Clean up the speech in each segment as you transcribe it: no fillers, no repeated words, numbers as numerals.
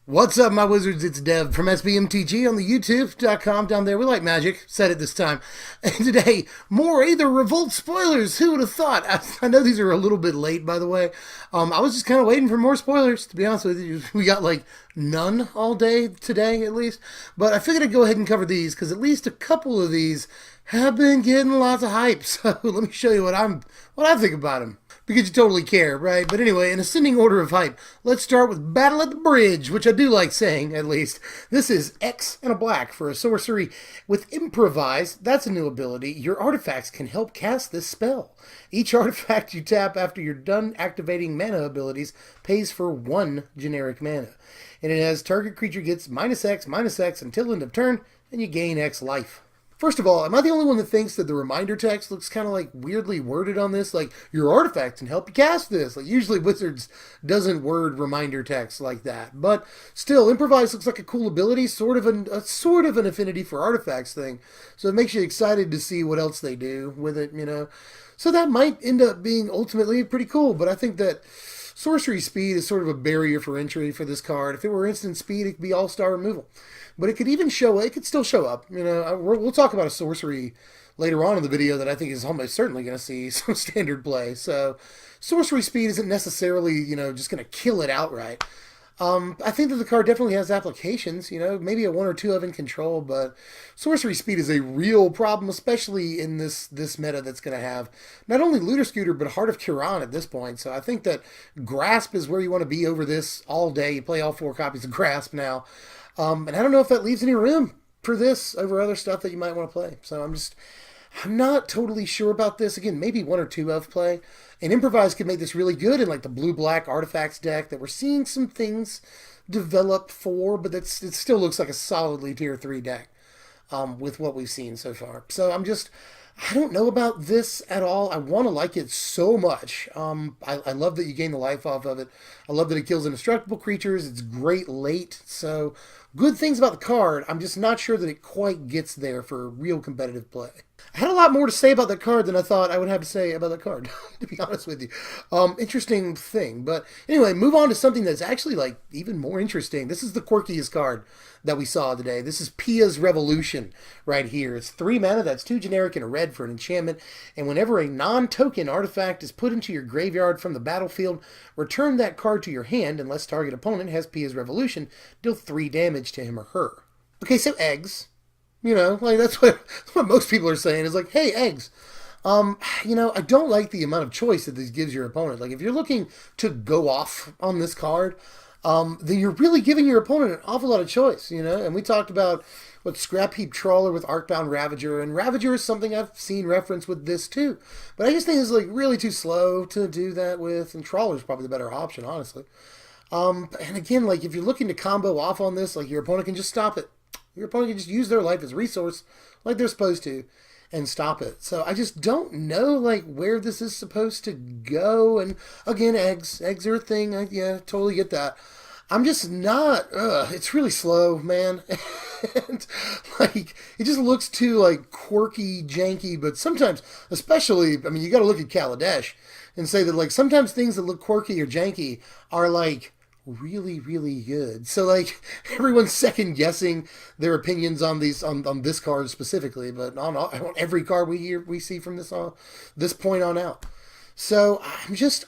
What's up, my wizards? It's Dev from SBMTG on the YouTube.com down there. We like magic. Said it this time. And today, more Aether Revolt spoilers. Who would have thought? I know these are a little bit late, by the way. I was just kind of waiting for more spoilers, to be honest with you. We got like none all day today, at least. But I figured I'd go ahead and cover these because at least a couple of these have been getting lots of hype. So let me show you what I think about them. Because you totally care, right? But anyway, in ascending order of hype, let's start with Battle at the Bridge, which I do like saying, at least. This is X and a black for a sorcery. With Improvise, that's a new ability. Your artifacts can help cast this spell. Each artifact you tap after you're done activating mana abilities pays for 1 generic mana. And it has target creature gets -X until end of turn, and you gain X life. First of all, am I the only one that thinks that the reminder text looks kind of like weirdly worded on this? Like, your artifact can help you cast this. Like, usually Wizards doesn't word reminder text like that. But still, Improvise looks like a cool ability, sort of an affinity for artifacts thing. So it makes you excited to see what else they do with it, you know. So that might end up being ultimately pretty cool, but I think that sorcery speed is sort of a barrier for entry for this card. If it were instant speed, it could be all-star removal. But it could still show up. You know, we'll talk about a sorcery later on in the video that I think is almost certainly going to see some standard play. So sorcery speed isn't necessarily, you know, just going to kill it outright. I think that the card definitely has applications, you know, maybe a 1 or 2 of in control, but sorcery speed is a real problem, especially in this meta that's going to have not only Looter Scooter, but Heart of Kiran at this point. So I think that Grasp is where you want to be over this all day. You play all 4 copies of Grasp now. And I don't know if that leaves any room for this over other stuff that you might want to play. So I'm not totally sure about this. Again, maybe 1 or 2 of play. And Improvise could make this really good in like the blue-black artifacts deck that we're seeing some things develop for, but it still looks like a solidly tier 3 deck with what we've seen so far. So I don't know about this at all. I want to like it so much. I love that you gain the life off of it. I love that it kills indestructible creatures. It's great late. So good things about the card. I'm just not sure that it quite gets there for real competitive play. I had a lot more to say about that card than I thought I would have to say about that card, to be honest with you. Interesting thing. But anyway, move on to something that's actually like even more interesting. This is the quirkiest card that we saw today. This is Pia's Revolution right here. It's 3 mana, that's 2 generic and a red for an enchantment. And whenever a non-token artifact is put into your graveyard from the battlefield, return that card to your hand unless target opponent has Pia's Revolution. Deal 3 damage to him or her. Okay, so eggs. You know, like that's what most people are saying is like, hey, eggs. You know, I don't like the amount of choice that this gives your opponent. Like if you're looking to go off on this card, then you're really giving your opponent an awful lot of choice, you know? And we talked about what Scrap Heap Trawler with Arcbound Ravager, and Ravager is something I've seen reference with this too. But I just think it's like really too slow to do that with, and Trawler's probably the better option, honestly. And again, like if you're looking to combo off on this, like your opponent can just stop it. Your opponent can just use their life as a resource like they're supposed to and stop it. So I just don't know like where this is supposed to go. And again, eggs are a thing. Yeah, totally get that. I'm just not, it's really slow, man. And like, it just looks too like quirky, janky, but sometimes, especially, I mean, you got to look at Kaladesh and say that like sometimes things that look quirky or janky are like really, really good. So like everyone's second guessing their opinions on these on this card specifically, but on every card we see from this point on out. So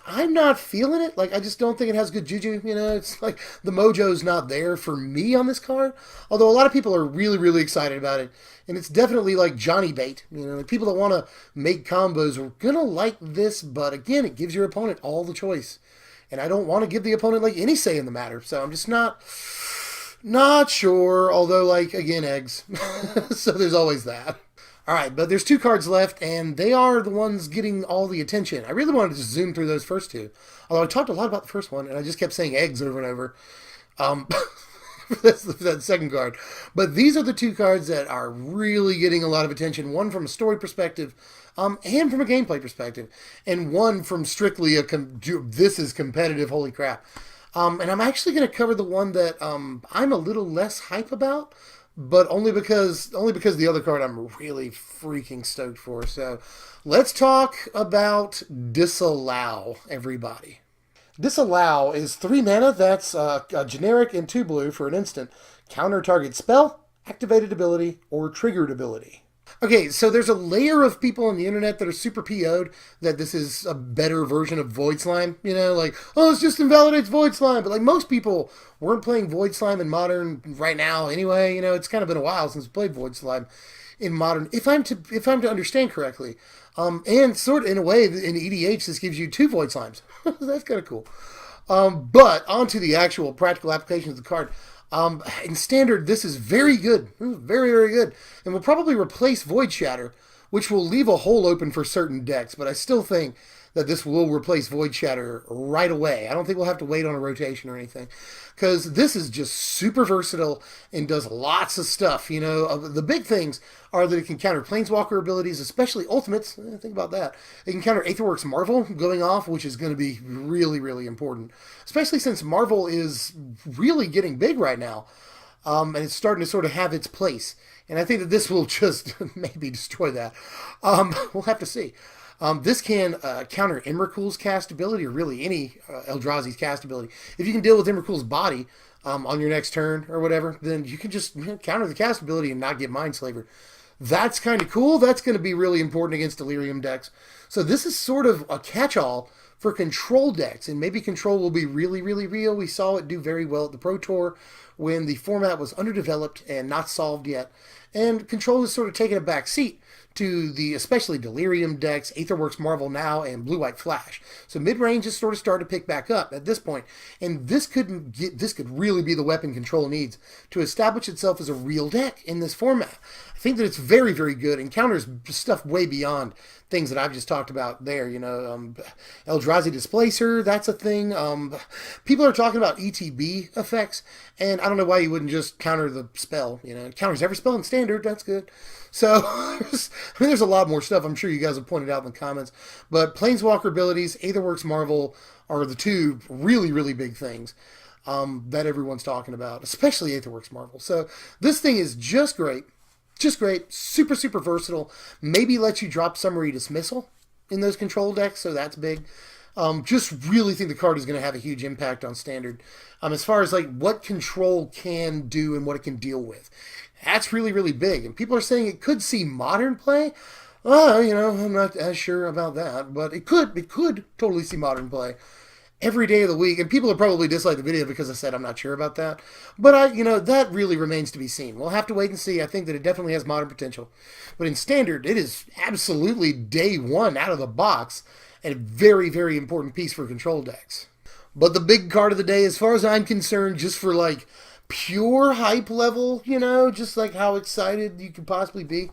I'm not feeling it. Like I just don't think it has good juju. You know, it's like the mojo's not there for me on this card. Although a lot of people are really, really excited about it, and it's definitely like Johnny bait. You know, like people that want to make combos are gonna like this. But again, it gives your opponent all the choice. And I don't want to give the opponent like any say in the matter. So I'm just not sure. Although, like, again, eggs. So there's always that. All right, but there's 2 cards left, and they are the ones getting all the attention. I really wanted to just zoom through those first 2. Although I talked a lot about the first one, and I just kept saying eggs over and over. That's that second card. But these are the 2 cards that are really getting a lot of attention. One from a story perspective, and from a gameplay perspective, and one from strictly this is competitive. Holy crap! And I'm actually going to cover the one that I'm a little less hype about, but only because the other card I'm really freaking stoked for. So let's talk about Disallow, everybody. Disallow is 3 mana. That's a generic and 2 blue for an instant. Counter target spell, activated ability, or triggered ability. Okay, so there's a layer of people on the internet that are super PO'd that this is a better version of Void Slime. You know, like, oh, it just invalidates Void Slime. But like most people weren't playing Void Slime in Modern right now anyway. You know, it's kind of been a while since we played Void Slime in Modern. If I'm to understand correctly, and sort of in a way in EDH this gives you 2 Void Slimes. That's kind of cool. But onto the actual practical application of the card. In Standard, this is very good. Very, very good. And will probably replace Void Shatter, which will leave a hole open for certain decks. But I still think that this will replace Void Shatter right away. I don't think we'll have to wait on a rotation or anything. Because this is just super versatile and does lots of stuff. You know, the big things are that it can counter Planeswalker abilities, especially Ultimates. Think about that. It can counter Aetherworks Marvel going off, which is going to be really, really important. Especially since Marvel is really getting big right now. And it's starting to sort of have its place. And I think that this will just maybe destroy that. We'll have to see. This can counter Emrakul's cast ability, or really any Eldrazi's cast ability. If you can deal with Emrakul's body on your next turn or whatever, then you can just counter the cast ability and not get Mindslaver. That's kind of cool. That's going to be really important against Delirium decks. So this is sort of a catch-all for control decks, and maybe control will be really, really real. We saw it do very well at the Pro Tour when the format was underdeveloped and not solved yet, and control is sort of taking a back seat to the especially Delirium decks, Aetherworks Marvel now, and Blue-White Flash. So mid-range has sort of started to pick back up at this point, and this could really be the weapon control needs to establish itself as a real deck in this format. I think that it's very, very good and counters stuff way beyond things that I've just talked about there. You know, Eldrazi Displacer, that's a thing. People are talking about ETB effects, and I don't know why you wouldn't just counter the spell. You know, it counters every spell in Standard, that's good. So, there's a lot more stuff I'm sure you guys have pointed out in the comments. But Planeswalker abilities, Aetherworks Marvel are the 2 really, really big things that everyone's talking about, especially Aetherworks Marvel. So, this thing is just great. Just great. Super, super versatile. Maybe lets you drop Summary Dismissal in those control decks, so that's big. Just really think the card is going to have a huge impact on Standard. As far as like what control can do and what it can deal with. That's really, really big. And people are saying it could see Modern play. Well, you know, I'm not as sure about that, but it could totally see Modern play every day of the week. And people will probably dislike the video because I said I'm not sure about that. But that really remains to be seen. We'll have to wait and see. I think that it definitely has Modern potential. But in Standard, it is absolutely day one out of the box and a very, very important piece for control decks. But the big card of the day, as far as I'm concerned, just for like pure hype level, you know, just like how excited you could possibly be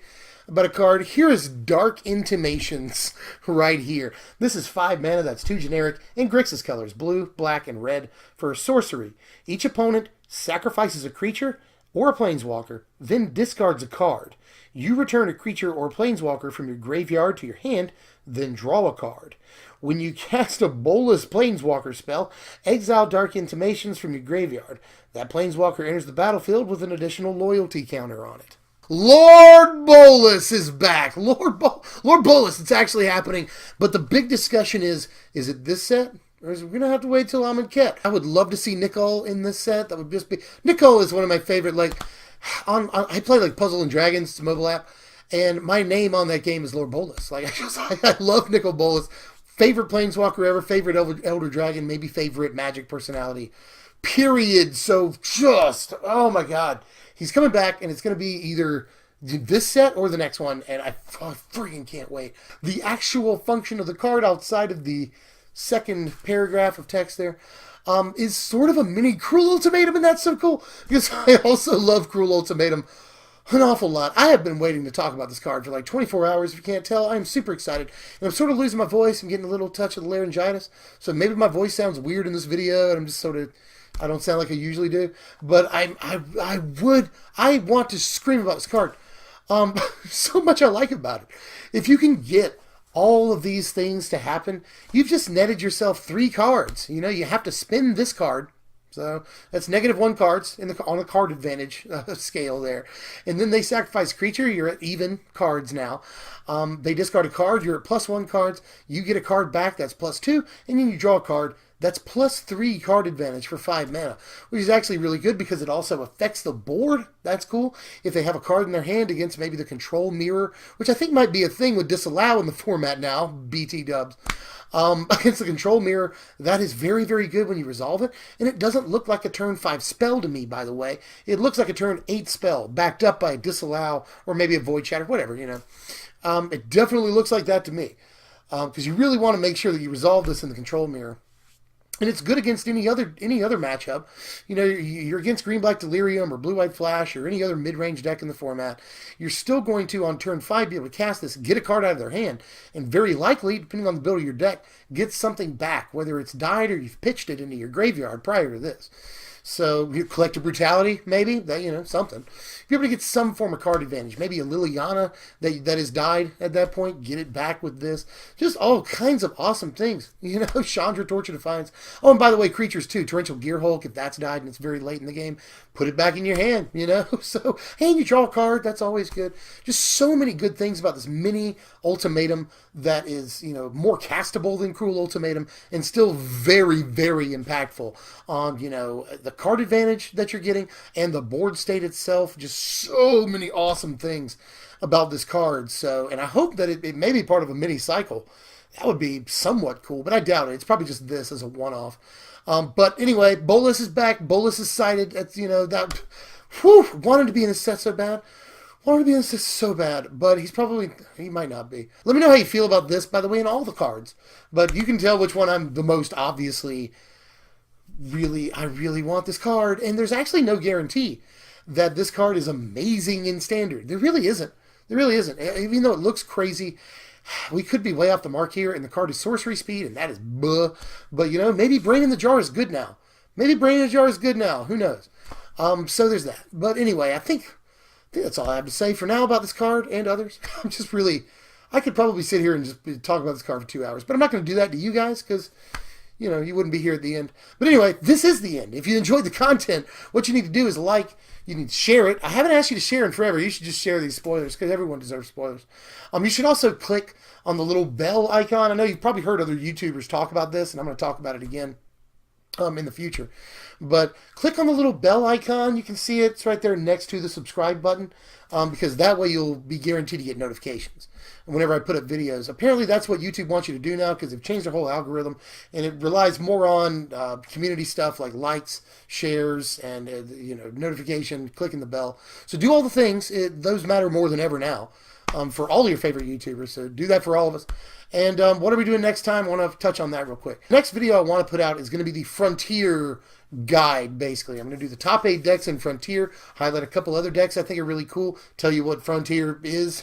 about a card. Here is Dark Intimations right here. This is 5 mana, that's 2 generic, in Grixis colors, blue, black, and red, for a sorcery. Each opponent sacrifices a creature or a planeswalker, then discards a card. You return a creature or planeswalker from your graveyard to your hand, then draw a card. When you cast a Bolas Planeswalker spell, exile Dark Intimations from your graveyard. That Planeswalker enters the battlefield with an additional loyalty counter on it. Lord Bolas is back. Lord Bolas, it's actually happening. But the big discussion is it this set? Or is it going to have to wait till Amonkhet? I would love to see Nicole in this set. That would just be... Nicole is one of my favorite, like... I play like Puzzle and Dragons, it's a mobile app. And my name on that game is Lord Bolas. Like, I love Nicol Bolas. Favorite Planeswalker ever, favorite Elder Dragon, maybe favorite Magic personality. Period. So just, oh my god. He's coming back, and it's going to be either this set or the next one, and I freaking can't wait. The actual function of the card outside of the second paragraph of text there is sort of a mini Cruel Ultimatum, and that's so cool, because I also love Cruel Ultimatum an awful lot. I have been waiting to talk about this card for like 24 hours, if you can't tell. I'm super excited. And I'm sort of losing my voice. I'm getting a little touch of the laryngitis. So maybe my voice sounds weird in this video, and I'm just sort of... I don't sound like I usually do. But I want to scream about this card. So much I like about it. If you can get all of these things to happen, you've just netted yourself 3 cards. You know, you have to spin this card. So that's -1 cards on the card advantage scale there. And then they sacrifice creature, you're at even cards now. They discard a card, you're at +1 cards. You get a card back, that's +2. And then you draw a card, That's +3 card advantage for 5 mana, which is actually really good because it also affects the board. That's cool. If they have a card in their hand against maybe the control mirror, which I think might be a thing with Disallow in the format now, BT dubs. Against the control mirror, that is very, very good when you resolve it. And it doesn't look like a turn 5 spell to me, by the way. It looks like a turn 8 spell, backed up by a Disallow or maybe a Void Shatter, whatever, you know. It definitely looks like that to me. Because you really want to make sure that you resolve this in the control mirror. And it's good against any other matchup. You know, you're against Green-Black Delirium or Blue-White Flash or any other mid-range deck in the format. You're still going to, on turn 5, be able to cast this, get a card out of their hand, and very likely, depending on the build of your deck, get something back, whether it's died or you've pitched it into your graveyard prior to this. So, Collective Brutality, maybe, that, you know, something. If you're able to get some form of card advantage, maybe a Liliana that has died at that point, get it back with this. Just all kinds of awesome things. You know, Chandra, Torture Defiance. Oh, and by the way, creatures too. Torrential Gearhulk, if that's died and it's very late in the game, put it back in your hand, you know. So, and you draw a card, that's always good. Just so many good things about this mini ultimatum that is, you know, more castable than Cruel Ultimatum and still very, very impactful on, you know, the card advantage that you're getting and the board state itself. Just so many awesome things about this card. So, and I hope that it may be part of a mini cycle. That would be somewhat cool, but I doubt it. It's probably just this as a one-off. But anyway, Bolas is back. Bolas is cited. That's, you know, that, whew, wanted to be in this set so bad. Wanted to be in this set so bad, but he might not be. Let me know how you feel about this, by the way, in all the cards. But you can tell which one I'm the most obviously I really want this card. And there's actually no guarantee that this card is amazing in Standard. There really isn't. There really isn't. Even though it looks crazy, we could be way off the mark here, and the card is sorcery speed, and that is buh. But, you know, maybe Brain in the Jar is good now. Maybe Brain in the Jar is good now. Who knows? So there's that. But anyway, I think that's all I have to say for now about this card and others. I'm just really... I could probably sit here and just talk about this card for 2 hours, but I'm not going to do that to you guys because... you know, you wouldn't be here at the end. But anyway, this is the end. If you enjoyed the content, what you need to do is like, you need to share it. I haven't asked you to share in forever. You should just share these spoilers because everyone deserves spoilers. You should also click on the little bell icon. I know you've probably heard other YouTubers talk about this, and I'm going to talk about it again in the future. But click on the little bell icon. You can see it. It's right there next to the subscribe button because that way you'll be guaranteed to get notifications whenever I put up videos. Apparently that's what YouTube wants you to do now because they've changed their whole algorithm and it relies more on community stuff like likes, shares, and you know, notification, clicking the bell. So do all the things. Those matter more than ever now for all your favorite YouTubers. So do that for all of us. And what are we doing next time? I want to touch on that real quick. Next video I want to put out is going to be the Frontier guide, basically. I'm going to do the top 8 decks in Frontier, highlight a couple other decks I think are really cool, tell you what Frontier is,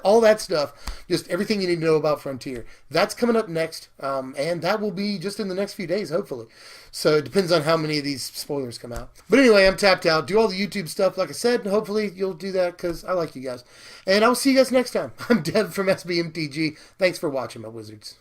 all that stuff, just everything you need to know about Frontier. That's coming up next, and that will be just in the next few days, hopefully. So it depends on how many of these spoilers come out. But anyway, I'm tapped out. Do all the YouTube stuff, like I said, and hopefully you'll do that because I like you guys. And I'll see you guys next time. I'm Dev from SBMTG. Thanks for watching, my wizards.